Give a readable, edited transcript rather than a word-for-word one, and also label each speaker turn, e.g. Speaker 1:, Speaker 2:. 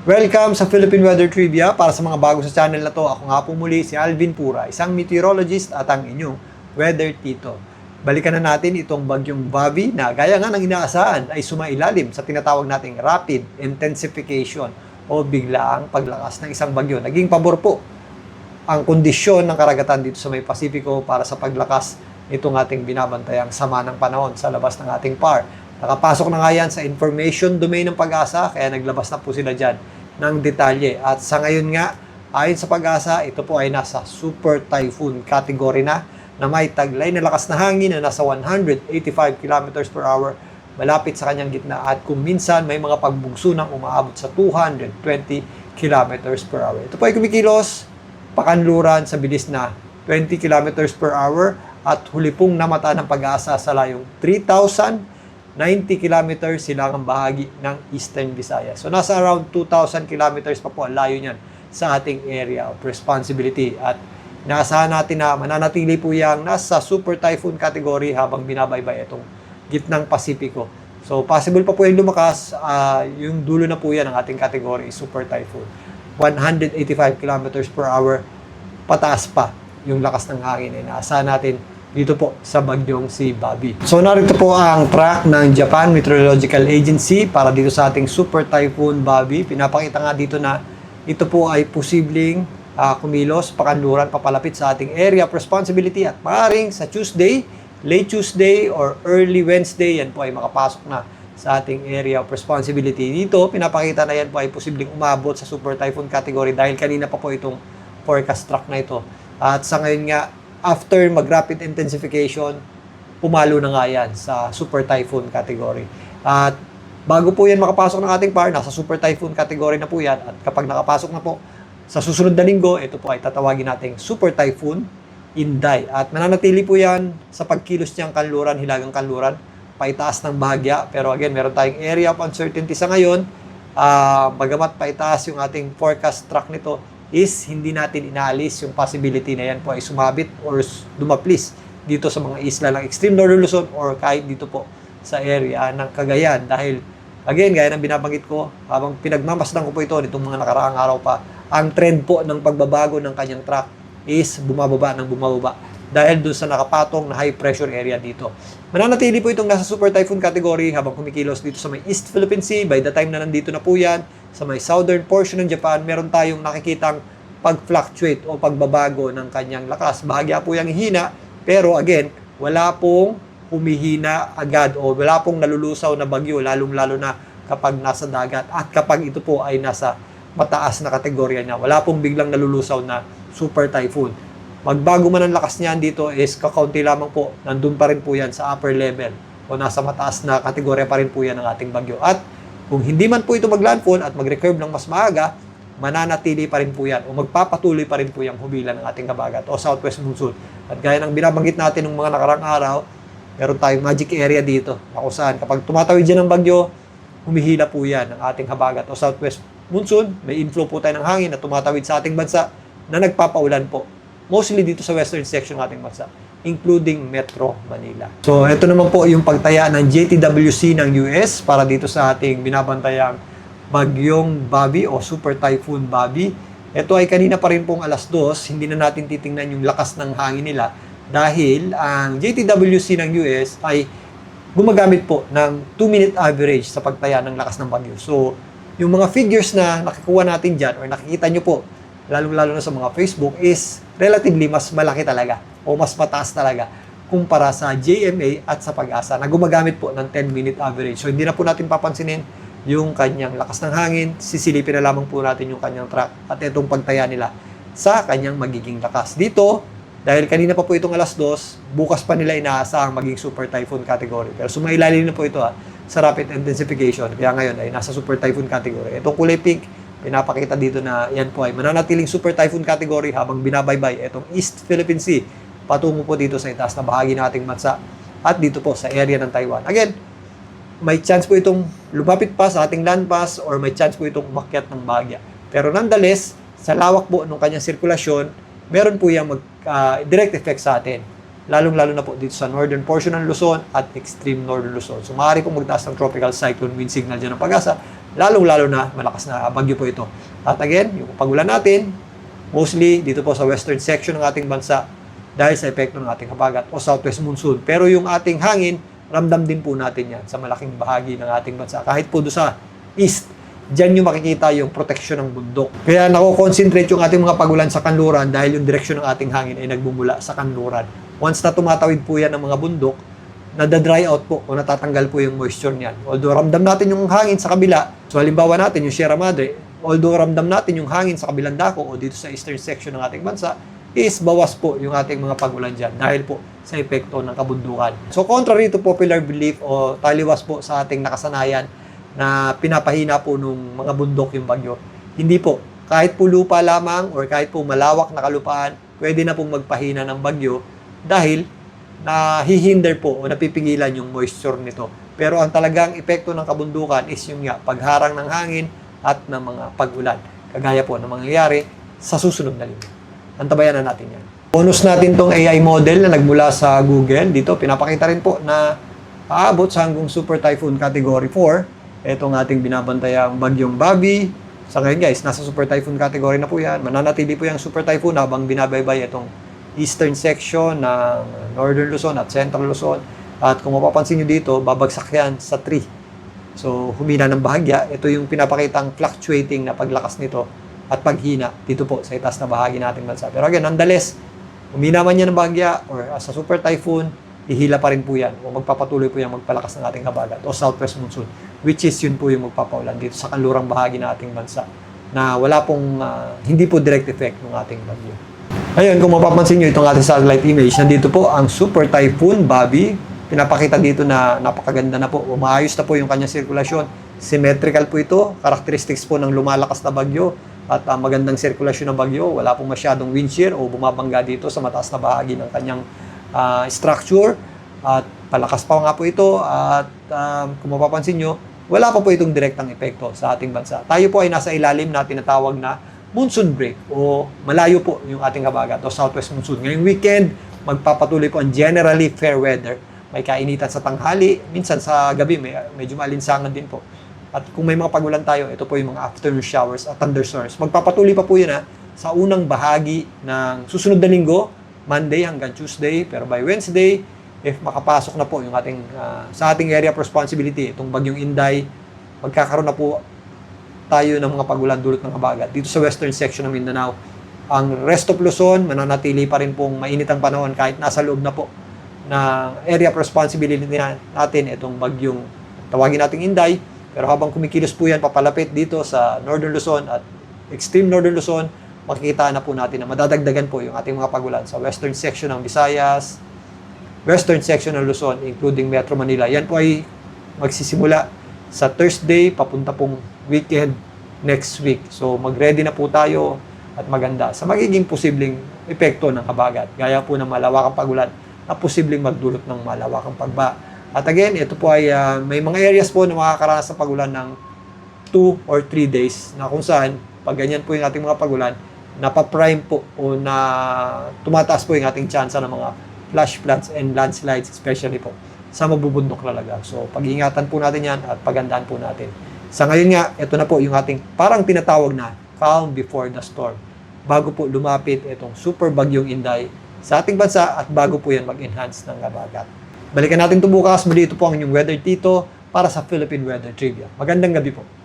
Speaker 1: Welcome sa Philippine Weather Trivia. Para sa mga bago sa channel na to, ako nga po muli si Alvin Pura, isang meteorologist at ang inyong weather tito. Balikan na natin itong bagyong Bobby na gaya nga ng inaasahan ay sumailalim sa tinatawag nating rapid intensification o biglaang paglakas ng isang bagyo. Naging pabor po ang kondisyon ng karagatan dito sa may Pasipiko para sa paglakas nitong ating binabantayang sama ng panahon sa labas ng ating PAR. Nakapasok na nga yan sa information domain ng Pag-asa, kaya naglabas na po sila dyan ng detalye. At sa ngayon nga, ayon sa Pag-asa, ito po ay nasa super typhoon category na may taglay na lakas na hangin na nasa 185 km per hour malapit sa kanyang gitna. At kung minsan may mga pagbugso ng umaabot sa 220 km per hour. Ito po ay kumikilos pakanluran sa bilis na 20 km per hour at huli pong namata ng Pag-asa sa layong 3,090 km silangang bahagi ng Eastern Visayas. So nasa around 2,000 kilometers pa po ang layo niyan sa ating area of responsibility. At naasahan natin na mananatili po yang nasa super typhoon category habang binabaybay itong gitnang Pasipiko. So possible pa po yung lumakas, yung dulo na po yan ng ating category super typhoon. 185 kilometers per hour pataas pa yung lakas ng hangin. Naasahan natin dito po sa bagyong si Bobby. So narito po ang track ng Japan Meteorological Agency para dito sa ating Super Typhoon Bobby. Pinapakita nga dito na ito po ay posibleng kumilos, pakanluran, papalapit sa ating area of responsibility at maaaring sa Tuesday, late Tuesday or early Wednesday, yan po ay makapasok na sa ating area of responsibility. Dito, pinapakita na yan po ay posibleng umabot sa Super Typhoon category dahil kanina pa po itong forecast track na ito. At sa ngayon nga, after mag-rapid intensification, pumalo na nga yan sa Super Typhoon category. At bago po yan makapasok ng ating PAR, nasa Super Typhoon category na po yan. At kapag nakapasok na po sa susunod na linggo, ito po ay tatawagin nating Super Typhoon Inday. At mananatili po yan sa pagkilos niyang kanluran, hilagang kanluran, paitaas ng bahagya. Pero again, meron tayong area of uncertainty sa ngayon. Bagamat paitaas yung ating forecast track nito, is hindi natin inaalis yung possibility na yan po ay sumabit or dumaplis dito sa mga isla ng extreme northern Luzon or kahit dito po sa area ng Cagayan. Dahil, again, gaya ng binabanggit ko, habang pinagmamasdan ko po ito nitong mga nakaraang araw pa, ang trend po ng pagbabago ng kanyang track is bumababa ng bumababa dahil doon sa nakapatong na high pressure area dito. Mananatili po itong nasa super typhoon category habang kumikilos dito sa may East Philippine Sea. By the time na nandito na po yan, sa may southern portion ng Japan, meron tayong nakikitang pag-fluctuate o pagbabago ng kanyang lakas. Bahagya po yung hina, pero again, wala pong humihina agad o wala pong nalulusaw na bagyo, lalong-lalo na kapag nasa dagat at kapag ito po ay nasa mataas na kategorya niya. Wala pong biglang nalulusaw na super typhoon. Magbago man ang lakas niyan dito is kakaunti lamang po, nandun pa rin po yan sa upper level o nasa mataas na kategorya pa rin po yan ng ating bagyo. At kung hindi man po ito maglandfall at mag-recurve ng mas maaga, mananatili pa rin po yan o magpapatuloy pa rin po yung humila ng ating habagat o southwest monsoon. At gaya ng binabanggit natin ng mga nakarang araw, meron tayong magic area dito na kung saan kapag tumatawid dyan ng bagyo, humihila po yan ng ating habagat o southwest monsoon. May inflow po tayo ng hangin na tumatawid sa ating bansa na nagpapaulan po. Mostly dito sa western section ng ating bansa, including Metro Manila. So, ito naman po yung pagtaya ng JTWC ng US para dito sa ating binabantayang bagyong Bobby o Super Typhoon Bobby. Ito ay kanina pa rin pong alas 2, hindi na natin titingnan yung lakas ng hangin nila dahil ang JTWC ng US ay gumagamit po ng 2-minute average sa pagtaya ng lakas ng bagyo. So, yung mga figures na nakikuha natin dyan or nakikita nyo po, lalong-lalo na sa mga Facebook, is relatively mas malaki talaga o mas mataas talaga kumpara sa JMA at sa Pag-asa na gumagamit po ng 10-minute average. So, hindi na po natin papansinin yung kanyang lakas ng hangin. Sisilipin na lamang po natin yung kanyang track at itong pagtaya nila sa kanyang magiging lakas. Dito, dahil kanina pa po itong alas 2, bukas pa nila inaasahang maging super typhoon category. Pero sumailalim na po ito sa rapid intensification. Kaya ngayon ay nasa super typhoon category. Itong kulay pink, pinapakita dito na yan po ay mananatiling super typhoon category habang binabaybay itong East Philippine Sea patungo po dito sa itaas na bahagi ng ating bansa at dito po sa area ng Taiwan. Again, may chance po itong lumapit pa sa ating landmass or may chance po itong umakyat ng bahagya. Pero nonetheless, sa lawak po ng kanyang sirkulasyon, meron po yung direct effect sa atin. lalong-lalo na po dito sa northern portion ng Luzon at extreme northern Luzon. So maaari pong magtaas ng tropical cyclone wind signal dyan ng Pag-asa, lalong-lalo na malakas na bagyo po ito. At again, yung pagulan natin, mostly dito po sa western section ng ating bansa dahil sa epekto ng ating habagat o southwest monsoon. Pero yung ating hangin, ramdam din po natin yan sa malaking bahagi ng ating bansa. Kahit po doon sa east, dyan yung makikita yung proteksyon ng bundok. Kaya nako-concentrate yung ating mga pagulan sa kanluran dahil yung direksyon ng ating hangin ay nagbumula sa kanluran. Once na tumatawid po yan ng mga bundok, nada-dry out po o natatanggal po yung moisture niyan. Although ramdam natin yung hangin sa kabila, so halimbawa natin yung Sierra Madre, although ramdam natin yung hangin sa kabilang dako o dito sa eastern section ng ating bansa, is bawas po yung ating mga pagulan dyan dahil po sa epekto ng kabundukan. So contrary to popular belief o taliwas po sa ating nakasanayan na pinapahina po nung mga bundok yung bagyo. Hindi po. Kahit po lupa lamang or kahit po malawak na kalupaan, pwede na pong magpahina ng bagyo dahil nahihinder po o napipigilan yung moisture nito. Pero ang talagang epekto ng kabundukan is yung pagharang ng hangin at ng mga pag-ulan. Kagaya po ng mangyayari sa susunod na linggo. Antabayan na natin yan. Bonus natin tong AI model na nagmula sa Google. Dito, pinapakita rin po na aabot sa hanggang Super Typhoon Category 4. Itong ating binabantayang bagyong Bobby. Sa ngayon guys, nasa Super Typhoon category na po yan. Mananatili po yung Super Typhoon habang binabaybay itong eastern section ng Northern Luzon at Central Luzon. At kung mapapansin nyo dito, babagsak yan sa 3. So, humina ng bahagya. Ito yung pinapakitang fluctuating na paglakas nito at paghina dito po sa itaas na bahagi nating bansa. Pero again, nonetheless, humina man yan ng bahagya or as a Super Typhoon, ihila pa rin po yan o magpapatuloy po yan magpalakas ng ating habagat o southwest monsoon, which is yun po yung magpapaulan dito sa kanlurang bahagi ng ating bansa na wala pong hindi po direct effect ng ating bagyo. Ayun, kung mapapansin nyo itong ating satellite image, nandito po ang Super Typhoon Bobby. Pinapakita dito na napakaganda na po, umaayos na po yung kanyang sirkulasyon. Symmetrical po ito, characteristics po ng lumalakas na bagyo at magandang sirkulasyon ng bagyo. Wala pong masyadong wind shear o bumabangga dito sa mataas na bahagi ng kanyang structure at palakas pa nga po ito at kung mapapansin nyo, wala pa po itong direktang epekto sa ating bansa. Tayo po ay nasa ilalim na tinatawag na monsoon break o malayo po yung ating habagat o southwest monsoon. Ngayong weekend, magpapatuloy po ang generally fair weather. May kainitan sa tanghali, minsan sa gabi medyo maalinsangan din po. At kung may mga pagulan tayo, ito po yung mga afternoon showers at thunderstorms. Magpapatuloy pa po yun sa unang bahagi ng susunod na linggo, Monday hanggang Tuesday, pero by Wednesday, if makapasok na po yung ating, sa ating area of responsibility, itong bagyong Inday, magkakaroon na po tayo ng mga pagulan dulot ng habagat dito sa western section ng Mindanao. Ang rest of Luzon, mananatili pa rin pong mainit ang panahon kahit nasa loob na po na area of responsibility natin itong bagyong tawagin nating Inday, pero habang kumikilos po yan papalapit dito sa northern Luzon at extreme northern Luzon, makikita na po natin na madadagdagan po yung ating mga pagulan sa western section ng Visayas, western section ng Luzon, including Metro Manila. Yan po ay magsisimula sa Thursday, papunta pong weekend next week. So, mag-ready na po tayo at maganda sa magiging posibleng epekto ng habagat. Gaya po ng malawakang pagulan na posibleng magdulot ng malawakang pagba. At again, ito po ay may mga areas po na makakaranas ng pagulan ng 2 or 3 days na kung saan, pag ganyan po yung ating mga pagulan, napaprime po o na tumataas po yung ating tsansa ng mga flash floods and landslides, especially po sa mabubundok talaga. So, pag-iingatan po natin yan at pagandaan po natin. Sa ngayon nga, ito na po yung ating parang tinatawag na calm before the storm. Bago po lumapit itong super bagyong Inday sa ating bansa at bago po yan mag-enhance ng habagat. Balikan natin ito bukas. Muli ito po ang inyong Weather Tito para sa Philippine Weather Trivia. Magandang gabi po.